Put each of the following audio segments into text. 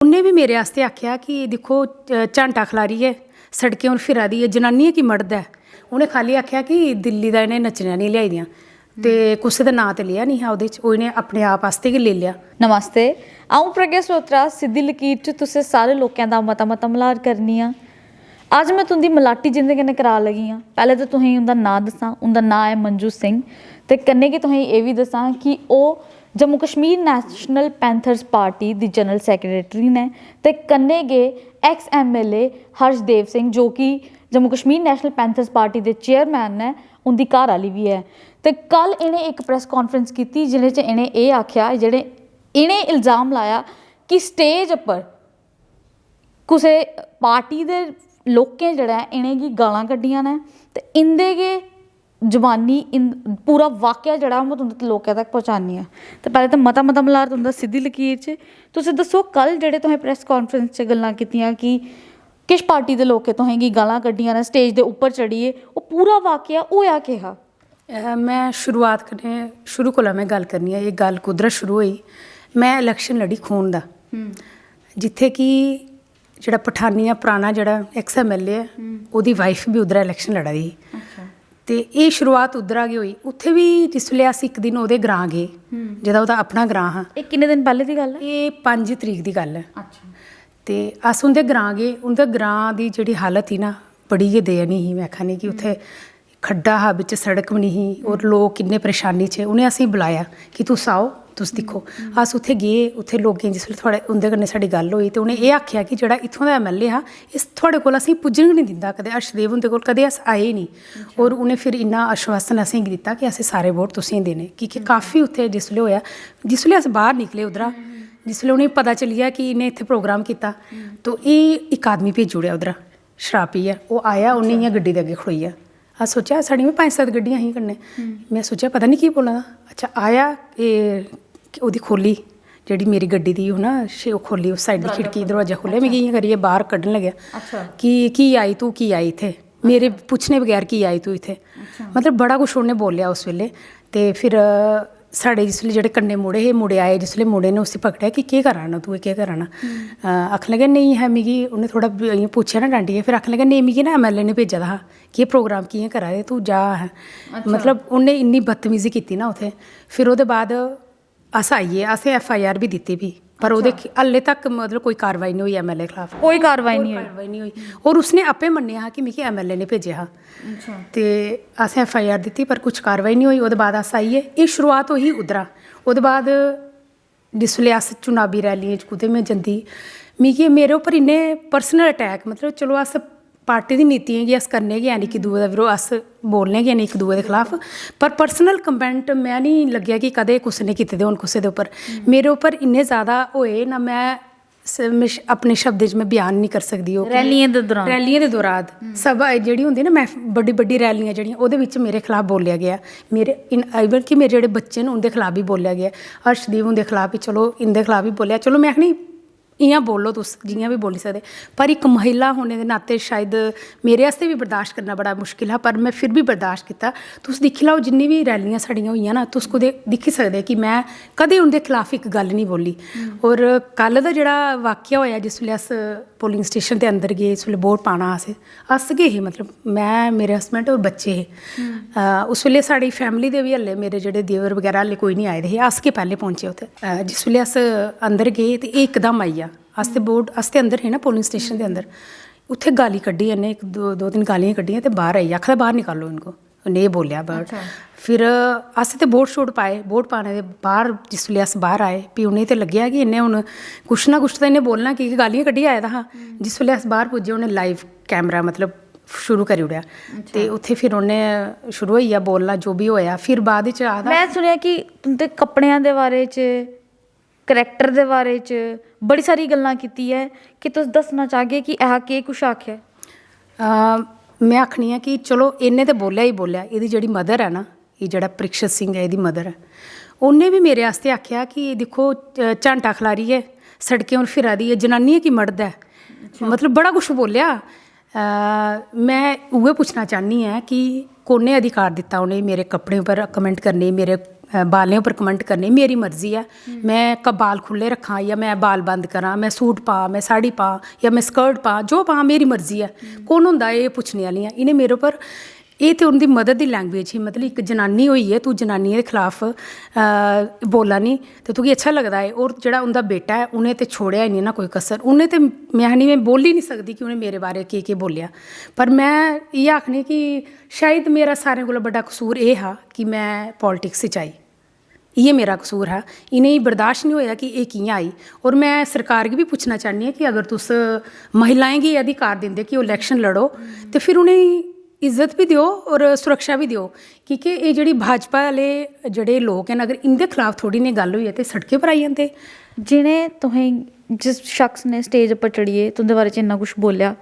उन्हें भी मेरे आस्ते आख्या कि दिक्खो झांटा खलारी है सड़कें हूँ फिरा दी है जनानी है कि मर्द है। उन्हें खाली आख्या कि दिल्ली का इन्हें नच्चनियां नहीं लियाई दियां ते कुसै दा नां ते लिया नहीं हा ओह्दे च, ओह् इन्हें अपने आप आस्ते गै लेई लिया। नमस्ते, अ'ऊं प्रज्ञा सलोत्रा सिद्धी लकीर च तुसें सारे लोकें दा मता मलार करनी आं। अज्ज मैं तुंदी मलाटी जिंदे कन्नै करा लगी आं। पैह्लें ते तुसेंगी उं'दा नांऽ दस्सां। उं'दा नांऽ ऐ मंजू सिंह ते कन्नै गै तुसेंगी एह् बी दस्सां कि ओह् जम्मू कश्मीर नैशनल पैंथर्स पार्टी दी जनरल सैक्रटरी ने ते कन्नै गै एक्स MLA हर्षदेव सिंह जो कि जम्मू कश्मीर नैशनल पैंथर्स पार्टी दे चेयरमैन ने, उं'दी घर आह्ली बी है। ते कल इ'नें एक प्रैस कॉन्फ्रेंस कीती जेह्दे च इ'नें एह् आखेआ, जेह्ड़े इ'नें इल्ज़ाम लाया कि स्टेज उप्पर कुसै पार्टी दे लोकें जेह्ड़ा ऐ इ'नेंगी गालां कड्ढियां ने ते इं'दे गै जबानी पूरा वाकया जेह्ड़ा में तुं'दे लोकें तक पहुंचानी आं। ते पैह्लें ते मता मलार तुं'दा सिद्धी लकीर च। तुस दस्सो कल जेह्ड़े तुसें प्रैस कॉन्फ्रेंस च गल्लां कीतियां कि किश पार्टी दे लोकें तुसेंगी गालां कड्ढियां ने स्टेज दे उप्पर चढ़ियै, ओह् पूरा वाकया होएआ केह् हा? मैं शुरुआत कन्नै शुरू कोला मैं गल करनी आं। एह् गल कुद्धरा शुरू होई, मैं इलैक्शन लड़ी खून दा, जित्थे कि जेह्ड़ा पठानिया पराना जेह्ड़ा एक्स MLA है ओह्दी वाइफ भी उद्धरा इलैक्शन लड़ा दी ही। ते एह् शुरुआत उद्धरा गै होई। उत्थे भी जिसलै अस इक दिन ओह्दे ग्रां गे, जेह्दा ओह्दा अपना ग्रां हा। एह् किन्ने दिन पैह्ले दी गल्ल है? एह् 5 तरीक दी गल्ल है। ते अस उं'दे ग्रां गे। उं'दे ग्रां दी जेह्ड़ी हालत ही ना बड़ी गै दयनीय ही। मैं आखनी कि उत्थे खड्डा हा, बिच सड़क भी नहीं ही और लोग किन्ने परेशानी च। उ'नें असेंगी बुलाया कि तुस आओ तुस दिक्खो। अस उत्थे गे, उत्थे लोकें जिसलै थोह्ड़े उं'दे कन्नै साढ़ी गल्ल होई ते उ'नें एह् आखेआ कि जेह्ड़ा इत्थूं दा MLA हा इस थुआढ़े कोल असेंगी पुज्जन गै नहीं दिंदा कदें। हर्षदेव हुंदे कोल कदें अस आए नहीं। और उ'नें फिर इन्ना आश्वासन असेंगी दित्ता कि असें सारे वोट तुसेंगी देने, कि काफ़ी उत्थे जिसलै होएआ, जिसलै अस बाहर निकले उद्धरा, जिसलै उ'नेंगी पता चली गेआ कि इन्हें इत्थे प्रोग्राम कीता तो एह् इक आदमी भेजी ओड़ेआ उद्धरा शराब पीइयै। ओह् आया, उ'नें इ'यां गड्डी दे अग्गें खड़ोइया। अस सोचेआ साढ़ियां 5-7 गड्डियां ही कन्नै। मैं सोचेआ पता नहीं की बोला दा। अच्छा आया, एह् ओह्दी खोली जेह्ड़ी मेरी गड्डी दी ना ओह् खोली, उस साइड दी खिड़की दरवाजा खोलेआ, मिगी इ'यां करियै बाहर कड्ढन लग्गेआ कि की आई तू, की आई इत्थे, मेरे पुच्छने बगैर की आई तू इत्थे। मतलब बड़ा कुछ उ'न्नै बोलेआ उस वेल्ले। ते फिर साढ़े जिसलै जेह्ड़े कन्नै मुड़े हे, मुड़े आए जिसलै, मुड़े ने उसी पकड़ेआ कि केह् करा ना तू, केह् करा ना। आखन लगे नेईं है मिगी, उ'न्नै थोह्ड़ा इ'यां पुच्छेआ ना डांटियै, फिर आखन लगा नेईं मिगी ना MLA ने भेजा दा हा कि एह् प्रोग्राम कि'यां करा दे, तू जा है। मतलब उ'न्नै इन्नी बदतमीजी कीती ना उत्थे। फिर ओह्दे बाद अस आइए, असें FIR भी दित्ती भी, पर ओह्दे हल्ले तक मतलब कोई कारवाई नहीं हुई MLA खिलाफ। कोई कारवाई नहीं हुई। और उसने आपे मन्नेआ हा कि मिगी MLA ने भेजेआ हा। ते असें FIR दित्ती पर कुछ कारवाई नहीं हुई। ओह्दे बाद अस आइए, एह् शुरुआत होई उद्धरा। ओह्दे बाद जिसलै अस चुनावी रैलियें च कुतै मैं जंदी, मिगी मेरे उप्पर इन्ने पर्सनल अटैक, मतलब चलो अस पार्टी दी नीतियें गी अस करने गै हैन, इक दूए दा विरोध अस बोलने गै हैन इक दूए दे खिलाफ, पर पर्सनल कमेंट मैं नहीं लग्गेआ कि कदें कुसै ने कीते दे होन कुसै दे उप्पर। मेरे उप्पर इन्ने ज़्यादा होए ना, मैं अपने शब्दें च मैं बयान नहीं कर सकदी। ओह् रैलियें दे दौरान सभा जेह्ड़ी होंदी ना, मैं बड्डी रैलियां जेह्ड़ियां ओह्दे बिच मेरे खिलाफ बोलेआ गया। मेरे इवन कि मेरे जेह्ड़े बच्चे न उं'दे खिलाफ भी बोलेआ गया। हर्षदेव हुंदे खिलाफ भी, चलो इं'दे खिलाफ भी बोलेआ। चलो मैं आखनी इ'यां बोलो तुस जियां भी बोली सकदे, पर इक महिला होने दे नाते शायद मेरे आस्ते भी बर्दाश्त करना बड़ा मुश्किल हा, पर मैं फिर भी बर्दाश्त कीता। तुस दिक्खी लैओ जिन्नी भी रैलियां साढ़ियां होइयां ना, तुस कुदै दिक्खी सकदे कि मैं कदें उं'दे खिलाफ इक गल्ल नहीं बोली। और कल दा जेह्ड़ा वाकया होएआ, जिसलै अस पोलिंग स्टेशन दे अंदर गे, जिसलै वोट पाना अस गै हे, मतलब मैं, मेरे हस्बैंड और बच्चे हे। उस वेल्ले साढ़ी फैमिली दे भी हल्ले मेरे जेह्ड़े देवर बगैरा हल्ले कोई नहीं आए दे हे, अस गै पैह्ले पहुंचे उत्थै। जिस वेल्ले अस अंदर गे ते एह् इकदम आई गेआ। अस ते अंदर हे ना पोलिंग स्टेशन दे अंदर। उत्थे गाली कड्ढी इन्नै, इक दो तिन गालियां कड्ढियां ते बाहर आई, आखदा बाहर निकालो इनको, उन्नै एह् बोलेआ बाहर। फिर अस ते वोट शोट पाए। वोट पाने दे बाहर जिसलै अस बाहर आए, फ्ही उ'नेंगी ते लग्गेआ कि इन्नै हून कुछ ना कुछ ते इन्नै बोलना, कि गालियां कड्ढियै आए दा हा। जिस वेल्ले अस बाहर पुज्जे, उ'नें लाइव कैमरा मतलब शुरू करी ओड़ेआ। ते उत्थे फिर उ'न्नै शुरू होई गेआ बोलना जो भी होएआ। फिर बाद च आखदा, मैं सुनेआ कि तुं'दे कपड़ियां दे बारे च, करैक्टर दे बारे च बड़ी सारी गल्लां कीती है, कि तुस दस्सना चाहगे कि ऐहा केह् कुछ आखेआ? मैं आखनी आं कि चलो इन्नै ते बोलेआ ही बोलेआ। एह्दी जेह्ड़ी मदर है ना, एह् जेह्ड़ा परीक्षत सिंह है, एह्दी मदर है, उन्नै भी मेरे आस्ते आखेआ कि दिक्खो झांटा खलारी है सड़कें हून फिरा दी है जनानी है कि मर्द है। मतलब बड़ा कुछ बोलेआ। मैं उ'ऐ पुच्छना चाहनी आं कि कुन्नै अधिकार दित्ता उ'नेंगी मेरे कपड़े उप्पर कमेंट करने, मेरे बालें उप्पर कमेंट करने, मेरी मर्जी है, मैं बाल खुले रखां या मैं बाल बंद करां, मैं सूट पां, मैं साड़ी पां या मैं स्कर्ट पां, जो पां मेरी मर्जी है। कौन होंदा एह् पुच्छने आह्लियां? इन्हें मेरे उप्पर, एह् ते उं'दी मदद दी लैंग्वेज ही, मतलब इक जनानी होइयै तू जनानियें दे खिलाफ बोला नी ते तुगी अच्छा लगदा है। और जेह्ड़ा उं'दा बेटा है उ'नें ते छोड़ेआ ही निं ना कोई कसर, उ'नें ते में आखनी मैं बोल ही नहीं सकदी कि उ'नें मेरे बारे केह् बोलेआ। पर मैं इ'यै आखनी कि शायद मेरा सारें कोला बड्डा कसूर एह् हा कि मैं पॉलिटिक्स च आई, इ'यै मेरा कसूर हा। इ'नेंगी बर्दाश्त नहीं होया कि एह् कि'यां आई। और मैं सरकार गी बी पुच्छना चाह्न्नी आं कि अगर तुस महिलाएं गी अधिकार दिंदे कि ओह् इलैक्शन लड़ो ते फिर उ'नेंगी इज्जत भी दिओ और सुरक्षा भी दिओ, क्योंकि एह् जेह्ड़ी भाजपा आह्ले जेह्ड़े लोक न, अगर इं'दे खिलाफ थोड़ी नेही गल्ल होई है ते सड़कें पर आई जंदे। जिनें तुसें, जिस शख्स ने स्टेज उप्पर चढ़ियै तुं'दे बारे च इन्ना कुछ बोलेआ,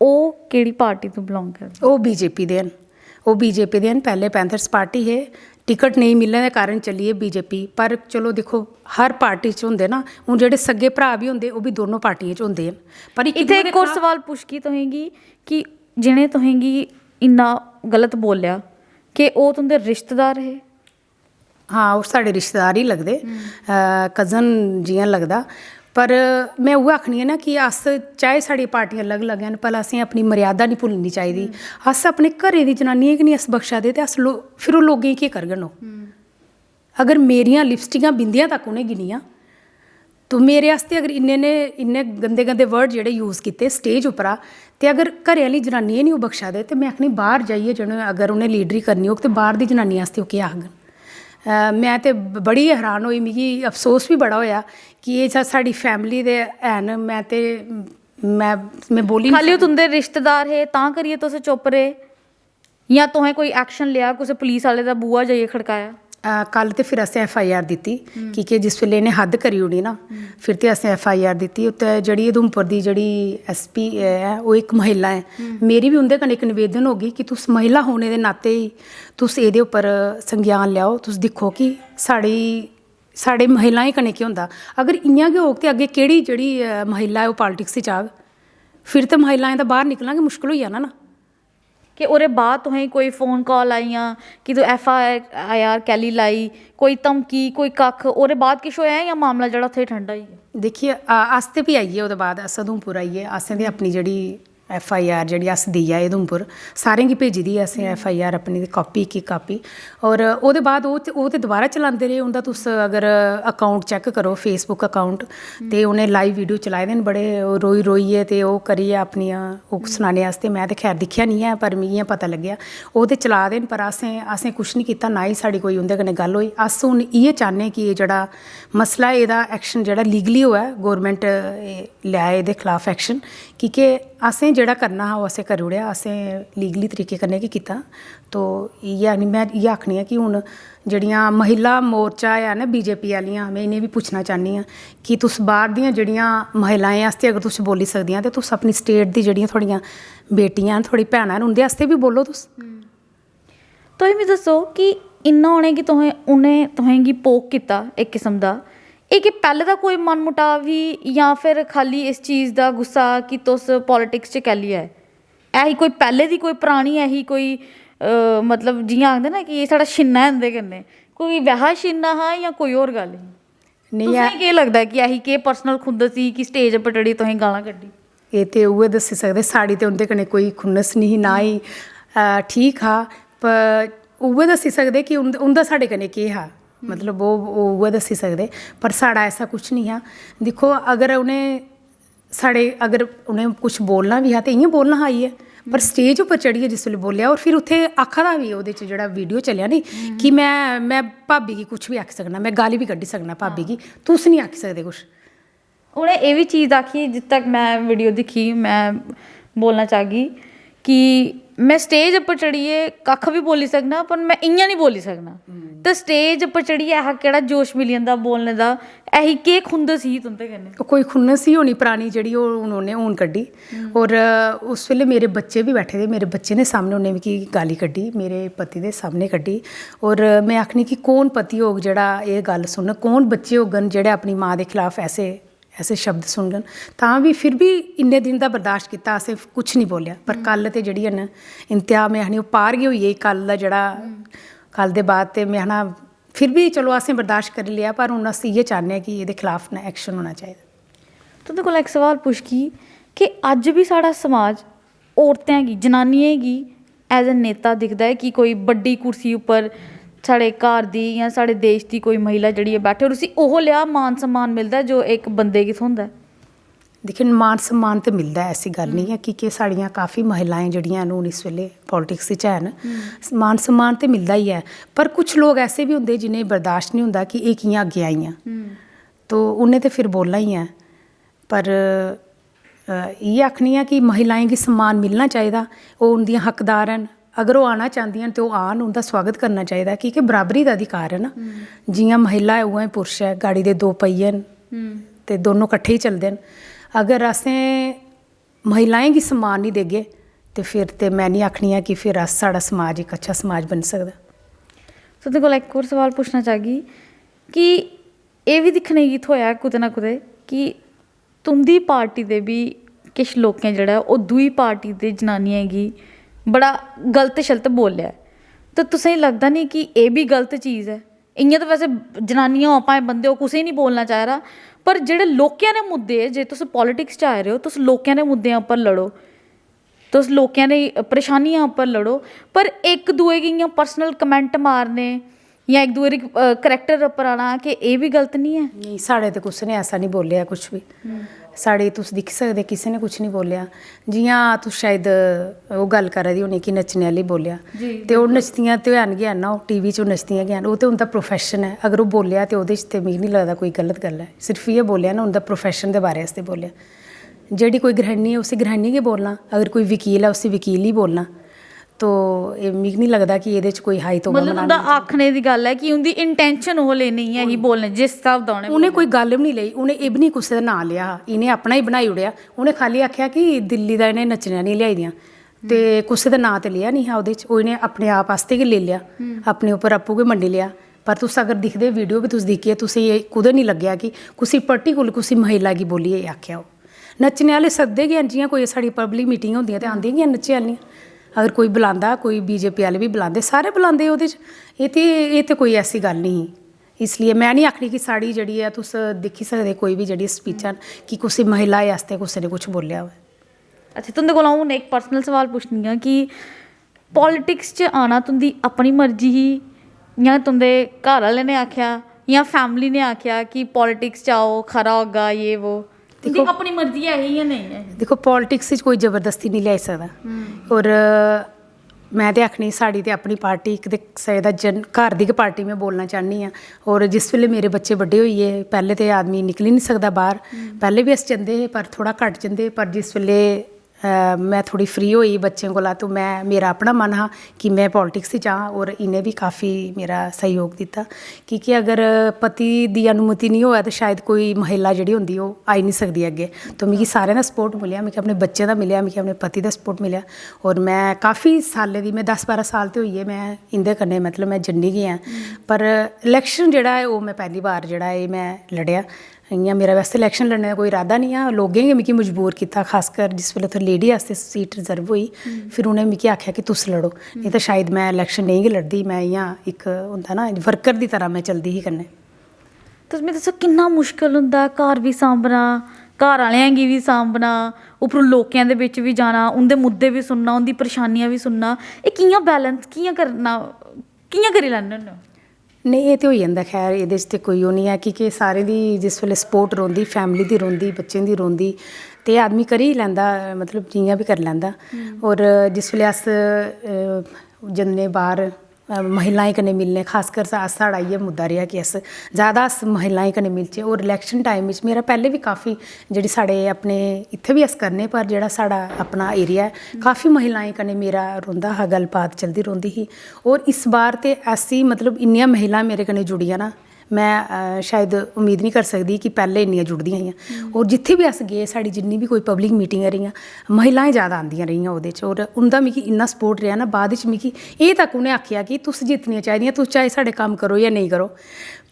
ओह् केह्ड़ी पार्टी तो बिलोंग करदे? ओह् बीजेपी दे न, ओह् बीजेपी दे न। पैह्ले पैंथर्स पार्टी हे, टिकट नेईं मिलने दे कारण चलिए बीजेपी। पर चलो दिक्खो हर पार्टी च होंदे ना, हून जेह्ड़े सगे भ्रा बी होंदे ओह् बी दोनों पार्टियें च होंदे न। पर इत्थै इक होर सवाल पुछगी तुसेंगी कि जिनें तुसेंगी इन्ना गलत बोलेआ, कि ओह् तुं'दे रिश्तेदार हे? हाँ, ओह् साढ़े रिश्तेदार ही लगदे, कज़न जि'यां लगदा। पर मैं उ'ऐ आखनी आं ना कि अस चाहे साढ़ी पार्टियां अलग अलग न, पर असें अपनी मर्यादा नहीं भुल्लनी चाहिदी। अस अपने घरै दी जनानियें गी नहीं अस बख्शा दे ते अस फिर ओह् लोकें गी केह् करङन? ओह् अगर मेरियां लिपस्टिकां बिंदियां तक उ'नें गिनियां तो मेरे आस्ते अगर इन्ने गंदे गंदे वर्ड जेह्ड़े यूज़ कीते स्टेज उप्परा, ते अगर घरै आह्ली जनानियें नहीं ओह् बख्शा दे, ते मैं आखनी बाहर जाइयै जि'नें अगर उ'नें लीडरी करनी होग ते बाहर दी जनानियें आस्ते ओह् केह् आखङन? मैं ते बड़ी हैरान होई, मिगी अफसोस भी बड़ा होया कि एह् साड़ी फैमिली दे हैन। मैं बोली खाली ओह् तुं'दे रिश्तेदार हे तां करियै तुस चुप रेह्, जां तुसें कोई एक्शन लिया, कुसै पुलिस आह्ले दा बूहा जाइयै खड़काया? कल ते फिर असें FIR दित्ती, कि जिस वेल्ले इन्हें हद्द करी ओड़ी ना, फिर ते असें FIR दित्ती। उत्ते जेह्ड़ी उधमपुर दी जेह्ड़ी SP है ओह् इक महिला है, मेरी भी उं'दे कन्नै इक निवेदन होगी कि तुस महिला होने दे नाते ही तुस एह्दे उप्पर संज्ञान लैओ, तुस दिक्खो कि साढ़े महिलाएं कन्नै केह् होंदा। अगर इ'यां गै होग ते अग्गें केह्ड़ी जेह्ड़ी महिला है ओह् पॉलिटिक्स च आग? फिर ते महिलाएं दा बाहर निकलना गै मुश्कल होई जाना ना। कि ओह्दे बाद तुसें कोई फ़ोन कॉल आइयां कि तूं FIR कैली लाई, कोई धमकी, कोई कक्ख, ओह्दे बाद किश होया जां मामला जेह्ड़ा उत्थै ठंडा होई गेआ? दिक्खिए अस ते भी आइए ओह्दे बाद, अस उधमपुर आइए, असें ते अपनी जेह्ड़ी FIR जेह्ड़ी अस देई आए उधमपुर, सारें गी भेजी दी असें FIR अपनी कापी की कापी। और ओह्दे बाद ओह् ते दोबारा चलांदे रेह्। उं'दा तुस अगर अकाउंट चैक करो, फेसबुक अकाउंट, ते उ'नें लाइव वीडियो चलाए दे न बड़े रोई रोइयै ते ओह् करियै अपनियां ओह् सनाने आस्ते। मैं ते खैर दिक्खेआ निं ऐ, पर मिगी इ'यां पता लग्गेआ ओह् ते चला दे न। पर असें कुछ नहीं कीता, ना ही साढ़ी कोई उं'दे कन्नै गल्ल होई। अस हून इ'यै चाह्न्ने कि एह् जेह्ड़ा मसला एह्दा एक्शन जेह्ड़ा लीगली होऐ, गौरमेंट लै एह्दे खिलाफ एक्शन, कि असें जेह्ड़ा करना हा ओह् असें करी ओड़ेआ, असें लीगली तरीके कन्नै गै कीता। तो मैं इ'यै आखनी आं कि हून जेह्ड़ियां महिला मोर्चा है ना बीजेपी आह्लियां, मैं इ'नें बी पुच्छना चाह्न्नी आं कि तुस बाहर दियां जेह्ड़ियां महिलाएं आस्ते अगर तुस बोली सकदियां ते तुस अपनी स्टेट दी जेह्ड़ियां थुआढ़ियां बेटियां न, थुआढ़ी भैनां न, उं'दे आस्ते बी बोलो तुस। तुस मिगी दस्सो कि इन्ना होने कि उ'नें तुसेंगी पोक कीता इक किस्म दा, एह् कि पैह्लें दा कोई मन मुटाव ही जां फिर खाली इस चीज़ दा गुस्सा कि तुस पॉलिटिक्स च कैली आए? ऐही कोई पैह्लें दी कोई परानी ऐही कोई मतलब जि'यां आखदे ना कि एह् साढ़ा शिन्ना ऐ इं'दे कन्नै, कोई वैहा शिन्ना हा जां कोई होर गल्ल ही? तुसेंगी केह् लगदा कि ऐही केह् पर्सनल खुंदस ही कि स्टेज उप्पर चढ़ी तुसें गालां कड्ढी? एह् ते उ'ऐ दस्सी सकदे, साढ़ी ते उं'दे कन्नै कोई खुन्नस नहीं ही, ना ही ठीक हा। पर उ'ऐ दस्सी सकदे कि उं'दा साढ़े कन्नै केह् हा, मतलब ओह् उ'ऐ दस्सी सकदे। पर साढ़ा ऐसा कुछ नहीं हा। दिक्खो अगर उ'नें कुछ बोलना बी हा ते इ'यां बोलना हा आइयै, पर स्टेज उप्पर चढ़ियै जिस वेल्ले बोलेआ, और फिर उत्थे आखा दा बी ओह्दे च जेह्ड़ा वीडियो चलेआ नी कि मैं भाबी गी कुछ बी आखी सकना, मैं गाली बी कड्ढी सकना भाबी गी, तुस नहीं आखी सकदे कुछ। उ'नें एह् बी चीज़ आखी, जित्थै तक मैं वीडियो दिक्खी, मैं बोलना चाह्गी कि मैं स्टेज उप्पर चढ़ियै कक्ख बी बोली सकना, पर मैं इ'यां नहीं बोली सकना। ते स्टेज उप्पर चढ़ियै ऐहा केह्ड़ा जोश मिली जंदा बोलने दा? ऐही केह् खुंदस ही तुं'दे कन्नै? कोई खुन्नस ही होनी परानी जेह्ड़ी उन्होंने हून कड्ढी। और उस वेल्ले मेरे बच्चे भी बैठे दे, मेरे बच्चे ने सामने उन्हें मिगी गाली कड्ढी, मेरे पति दे सामने कड्ढी। और मैं आखनी कि कौन पति होग जेह्ड़ा एह् गल्ल सुनग, कौन बच्चे होङन जेह्ड़े अपनी मां दे खिलाफ ऐसे शब्द सुनङन। तां भी फिर भी इन्ने दिन दा बर्दाश्त कीता, असें कुछ नहीं बोलेआ। पर कल ते जेह्ड़ी न इंतहा, मैं आखनी ओह् पार गै होई गेई। कल दा जेह्ड़ा कल दे बाद ते मैं ना फिर भी चलो असें बर्दाश्त करी लिया, पर हून अस इ'यै चाह्न्ने आं कि एह्दे खिलाफ ना एक्शन होना चाहिदा। तुं'दे कोला इक सवाल पुछगी कि अज्ज भी साढ़ा समाज औरतें गी, जनानियें गी एज ए नेता दिखदा है कि कोई बड्डी कुर्सी उप्पर साढ़े घर दी जां साढ़े देश दी कोई महिला जेह्ड़ी ऐ बैठे और उसी ओहो लेआ मान सम्मान मिलदा जो एक बंदे गी थ्होंदा है? देखिए मान सम्मान ते मिलदा है, ऐसी गल्ल नहीं है कि साड़ियां काफ़ी महिलाएं जड़ियां न हून इस वेले पॉलिटिक्स च हैन, मान सम्मान ते मिलदा ही है। पर कुछ लोग ऐसे भी होंदे जिन्हें बर्दाश्त नहीं होंदा कि एह् कि'यां अग्गें आइयां, तो उन्हें ते फिर बोलना ही है। पर इ'यै आखनी आं कि महिलाएं गी सम्मान मिलना चाहिदा, ओह् उंदियां हकदार न। अगर ओह् आना चाहदियां ते ओह् आन, उंदा स्वागत करना चाहिदा कि बराबरी दा अधिकार है ना। जियां महिला है उ'आं पुरुष है, गाड़ी दे दो पहिये न ते दोनों कट्ठे ही चलदे न। अगर असें महिलाएं गी सम्मान नहीं देगे तो फिर ते मैं नहीं आखनी है कि फिर साढ़ा समाज एक अच्छा समाज बन सकदा। तुं'दे कोला इक होर सवाल पुच्छना चाहगी कि एह् बी दिक्खने गी थ्होया कुतै ना कुतै कि तुं'दी पार्टी दे भी किश लोकें जेह्ड़ा ओह् दूई पार्टी दे जनानियें गी बड़ा गलत शलत बोलेआ, ते तुसेंगी लगदा नहीं कि एह् भी गलत चीज़ है? इ'यां तो वैसे जनानियां हो भाएं बंदे हो, कुसै नहीं बोलना चाहिदा, पर जेह्ड़े लोकें दे मुद्दे, जे तुस पॉलिटिक्स च आए दे हो, तुस लोकें दे मुद्दें उप्पर लड़ो, तुस लोकें दी परेशानियां उप्पर लड़ो। पर इक दूए गी इ'यां पर्सनल कमेंट मारने जां इक दूए दी करैक्टर उप्पर आना, कि एह् भी गलत नहीं है? नहीं, साढ़े ते कुसै ने ऐसा नहीं बोलेआ कुछ भी। साढ़े तुस दिक्खी सकदे किसी ने कुछ नहीं बोलेआ। जियां तुस शायद ओह् गल्ल करा दी होनी कि नच्चने आह्ली बोलेआ, ते ओह् नच्चदियां ते हैन गै ना, ओह् टीवी च नच्चदियां गै हैन, ओह् ते उं'दा प्रोफैशन है। अगर ओह् बोलेआ ते ओह्दे च ते मिगी नहीं लगदा कोई गलत गल्ल है। सिर्फ इ'यै बोलेआ ना, उं'दा प्रोफैशन दे बारे आस्तै बोलेआ। जेह्ड़ी कोई गृहिणी है उसी गृहिणी गै बोलना, अगर कोई वकील है उसी वकील ही बोलना। तो मिगी नहीं लगदा कि एह्दे च कोई हाई तौबा मतलब उं'दा आखने दी गल्ल है कि उं'दी इंटेंशन ओह् लेई नेईं है ही बोलने, जिस स्हाब दा उ'नें कोई गल्ल बी नहीं लेई। उ'नें एह् बी नहीं कुसै दा नांऽ लिया, इ'नें अपना ही बनाई ओड़ेआ। उ'नें खाली आखेआ कि दिल्ली दा इ'नें नच्चने आह्लियां लेआई दियां, ते कुसै दा नांऽ ते लिया नहीं हा ओह्दे च। ओह् इ'नें अपने आप आस्तै गै लेई लेआ, अपने उप्पर आपूं गै मंडी लेआ। पर तुस अगर दिखदे वीडियो भी तुस दिक्खिए, तुसें एह् कुदै नहीं लग्गेआ कि कुसै पर्टिकुलर कुसै महिला गी बोलियै आखेआ। ओह् नच्चने आह्ले सददे गै न, जियां कोई साढ़ी पब्लिक मीटिंग होंदियां ते आंदियां गै नच्चे आह्लियां। अगर कोई बुलांदा, कोई बीजेपी आह्ले भी बुलांदे, सारे बुलांदे ओह्दे च। एह् ते कोई ऐसी गल्ल नहीं ही। इसलिए मैं नहीं आखनी कि साड़ी जेह्ड़ी ऐ, तुस दिक्खी सकदे कोई भी जेह्ड़ी स्पीचां कि कुसै महिला आस्तै कुसै ने कुछ बोलेआ होऐ। अच्छा, तुं'दे कोला हून इक पर्सनल सवाल पुच्छनी आं कि पॉलिटिक्स च आना तुं'दी अपनी मर्जी ही जां तुं'दे घर आह्ले ने आखेआ जां फैमिली ने आखेआ कि पॉलिटिक्स च आओ खरा होगा ये वो? तुं'दी अपनी मर्जी है ही या नहीं है? देखो पॉलिटिक्स च कोई जबरदस्ती नहीं लेआई सकदा। और मैं ते आखनी साड़ी ते अपनी पार्टी, इक ते सदा घर दी गै पार्टी में बोलना चाहनी आं। और जिस वेले मेरे बच्चे बड्डे होई गे, पैह्ले ते आदमी निकली नहीं सकदा बाहर, पैह्ले भी अस जंदे हे पर थोड़ा घट्ट जंदे। पर जिस वेले मैं थोड़ी फ्री होई बच्चें कोला, तो मेरा अपना मन हा कि मैं पॉलिटिक्स च आं। और इन्हें भी काफ़ी मेरा सहयोग दित्ता, क्योंकि अगर पति दी अनुमति नहीं होऐ तो शायद कोई महिला जेह्ड़ी होंदी ओह् आई नहीं सकदी अग्गे। तो मिगी सारें दा सपोर्ट मिलेआ, मिगी अपने बच्चें दा मिलेआ, मिगी अपने पति दा सपोर्ट मिलेआ। और मैं काफ़ी सालें दी, मैं 10-12 साल ते होई गे मैं इंदे कन्नै, मतलब मैं जन्नी गै आं। पर इलैक्शन जेह्ड़ा है ओह् मैं पैह्ली बार जेह्ड़ा है मैं लड़ेआ। इ'यां मेरा वैसे इलैक्शन लड़ने दा कोई इरादा नहीं हा, लोकें गै मिगी मजबूर कीता। खासकर जिस वेल्ले उत्थै लेडी आस्तै सीट रिजर्व होई, फिर उ'नें मिगी आखेआ कि तुस लड़ो, नहीं तो शायद मैं इलैक्शन नेईं गै लड़दी। मैं इ'यां इक होंदा ना वर्कर दी तरह मैं चलदी ही कन्नै। तुस मिगी दस्सो किन्ना मुश्कल होंदा घर बी सांभना, घर आह्लें गी बी सांभना, उप्परों लोकें दे बिच बी जाना, उं'दे मुद्दे बी सुनना, उं'दी परेशानियां बी सुनना। एह् कि'यां बैलेंस कि'यां करना, कि'यां करी लैन्ने होन्ने? नहीं, एह् ते होई जंदा। खैर एह्दे च ते कोई ओह् निं ऐ, कि सारें दी जिस वेल्ले सपोर्ट रौंह्दी, फैमिली दी रौंह्दी, बच्चें दी रौंह्दी, ते आदमी करी लैंदा, मतलब जियां बी करी लैंदा। और जिस वेल्ले अस जन्ने बाहर महिलाएं कन्नै मिलने, खासकर साढ़ा इ'यै मुद्दा रेहा कि अस ज़्यादा अस महिलाएं कन्नै मिलचै। और इलैक्शन टाइम च मेरा पैह्ले बी काफ़ी जेह्ड़ी साढ़े अपने इत्थै बी अस करने, पर जेह्ड़ा साढ़ा अपना एरिया है काफ़ी महिलाएं कन्नै मेरा रौंह्दा हा, गल्लबात चलदी रौंह्दी ही। और इस बार ते ऐसी मतलब इन्नियां महिलां मेरे कन्नै जुड़ियां ना, मैं शायद उम्मीद नहीं कर सकदी कि पैह्ले इन्नियां जुड़दियां हियां। और जित्थे भी अस गे, साढ़ी जिन्नी भी कोई पब्लिक मीटिंगां रेहियां, महिलाएं ज़्यादा आंदियां रेहियां ओह्दे च। और उं'दा मिगी इन्ना सपोर्ट रेहा ना, बाद च मिगी एह् तक उ'नें आखेआ कि तुस जित्तनियां चाहिदियां, तुस चाहे साढ़े कम्म करो या नेईं करो।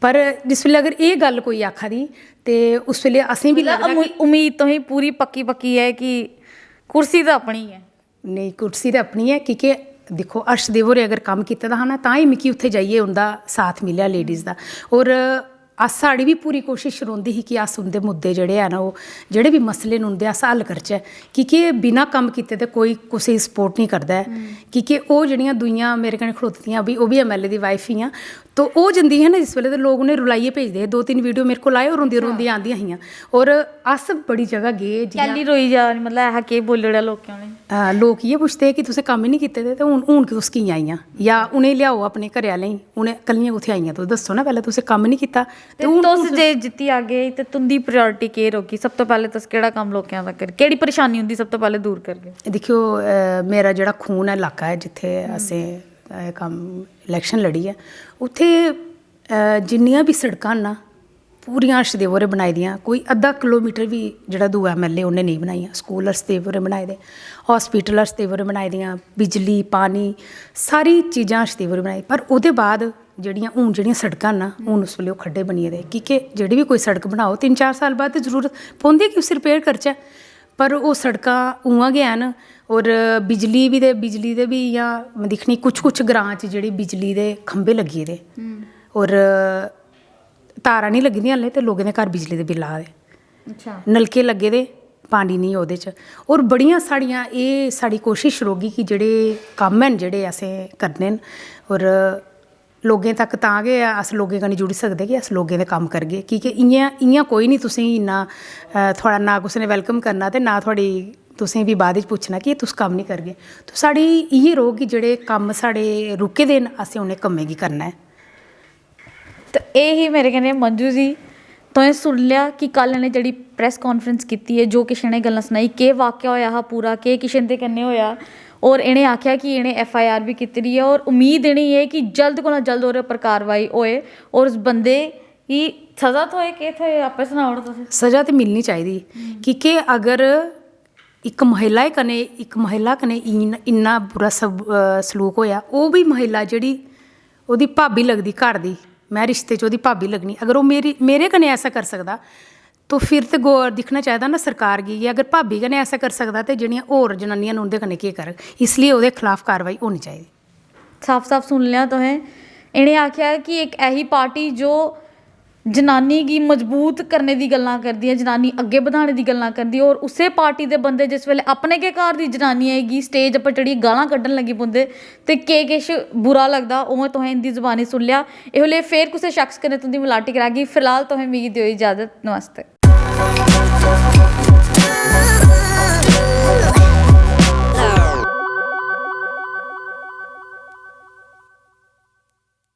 पर जिस वेल्ले अगर एह् गल्ल कोई आखा दी ते उस वेल्ले असें बी लगदा कि उम्मीद तुसें पूरी पक्की है कि कुर्सी तो अपनी है। नहीं, कुर्सी ते अपनी है, क्योंकि दिक्खो अर्शदेव होरें अगर कम्म कीते दा हा ना तां ही मिगी उत्थे जाइयै उं'दा साथ मिलेआ लेडीज़ दा। और साड़ी भी पूरी कोशिश रौंह्दी ही कि अस उं'दे मुद्दे जेह्ड़े हैन ओह् जेह्ड़े भी मसले न उं'दे अस हल करचै, कि बिना कम्म कीते ते कोई कुसै गी सपोर्ट नहीं करदा है। कि ओह् जेह्ड़ियां दूइयां मेरे कन्नै खड़ोतियां ओह् भी MLA दी वाइफ ही तो ओह् जंदी ही ना जिस वेले ते लोग उ'नें रुलाइयै भेजदे हे। 2-3 वीडियो मेरे कोल आए और रोंदियां आंदियां हियां। और अस बड़ी जगह गे कैली रोई जा मतलब ऐहा केह् बोली ओड़ेआ लोकें उ'नें? लोक इ'यै पुछदे कि तुसें कम्म नहीं कीते ते हून तुस कि'यां आइयां, या उ'नेंगी लियाओ अपने घरै आह्लें गी, उ'नें कल्लियां कुत्थै आइयां तुस दस्सो ना, पैह्लें तुसें कम्म नहीं कीता ते हून तुस जे जित्ती आगे ते तुं'दी प्रायोरिटी केह् रौह्गी? सब तो पैह्लें तुस केह्ड़ा कम्म लोकें दा करगे, केह्ड़ी परेशानी होंदी सब तो पैह्लें दूर करगे? दिक्खो मेरा जेह्ड़ा खून है इलाका है जित्थे असें कम्म इलैक्शन लड़ी है, उत्थे जिन्नियां भी सड़कां न ना पूरियां अर्शदेव होरें बनाई दियां। कोई अद्धा किलोमीटर भी जेह्ड़ा दूआ MLA उन्नै नहीं बनाइयां। स्कूल अर्शदेव होरें बनाए दे, हॉस्पिटल अर्शदेव होरें बनाई दियां, बिजली पानी सारी चीज़ां अर्शदेव होरें बनाई। पर ओह्दे बाद जेह्ड़ियां सड़कां न हून उस वेल्ले ओह् खड्डे बनी गेदे, कि जेह्ड़ी भी कोई सड़क बनाओ 3-4 साल बाद ते जरूरत पौंदी कि उसी रिपेयर करचै। पर ओह् सड़कां उ'आं गै हैन। और बिजली दे भी इ'यां दिक्खनी कुछ ग्रांऽ च जेह्ड़ी बिजली दे खंबे लग्गी गेदे और तारां नहीं लग्गी दियां हल्ले ते लोकें दे घर बिजली दे बिल आ दे। अच्छा, नलके लग्गे दे, पानी नहीं ओह्दे च। और बड़ियां साड़ी कोशिश रौह्गी कि जेह्ड़े कम्म हैन जेह्ड़े असें करने न, और लोकें तक तां गै अस लोकें कन्नै जुड़ी सकदे कि अस लोकें दे कम्म करगे। कि इ'यां कोई नहीं तुसेंगी इन्ना थुआढ़ा ना कुसै ने वैलकम करना ते ना थुआढ़ी तुसें भी बाद च पुच्छना कि तुस कम्म नहीं करगे। तो साड़ी इ'यै रौह्ग कि जेह्ड़े कम्म साढ़े रुके दे न असें उ'नें कम्में गी करना है। ते एह् ही मेरे कन्नै मंजू जी। तुसें सुन लिया कि कल इ'नें जेह्ड़ी प्रैस कांफ्रेंस कीती है, जो किश इ'नें गल्लां सनाई, केह् वाक्या होया हा पूरा, केह् किश इं'दे कन्नै होया। और इ'नें आखेआ कि इ'नें FIR भी कीती दी है और उम्मीद इ'नें है कि जल्द कोला जल्द ओह्दे उप्पर कारवाई होए और उस बंदे गी सज़ा थ्होए। केह् थ्होए आपे सनाओ तुस। सज़ा ते मिलनी चाहिदी कि अगर इक महिला कन्नै इन्ना बुरा सलूक होया, ओह् भी महिला जेह्ड़ी ओह्दी भाबी लगदी घर दी, मैं रिश्ते च ओह्दी भाबी लगनी, अगर ओह् मेरे कन्नै ऐसा कर सकदा तो फिर ते दिक्खना चाहिदा ना सरकार गी। अगर भाबी कन्नै ऐसा कर सकदा ते जेह्ड़ियां होर जनानियां न उं'दे कन्नै केह् करग। इसलिए ओह्दे खिलाफ कार्रवाई होनी चाहिदी। साफ साफ सुन लिया तुसें। इ'नें आखेआ कि एक ऐसी पार्टी जो जनानी गी मजबूत करने दी गल्लां करदी है, जनानी अग्गे बधाने दी गल्लां करदी है, और उस्सै पार्टी दे बंदे जिस वेले अपने गै घर दी जनानियें गी स्टेज उप्पर चढ़ियै गालां कड्ढन लगी पौंदे ते केह् किश बुरा लगदा उ'आं तुसें इं'दी जबानी सुन लिया। इहो लेई फिर कुसै शख्स कन्नै तुं'दी मलाटी करागी। फिलहाल तुसें मिगी देओ इजाजत। नमस्ते।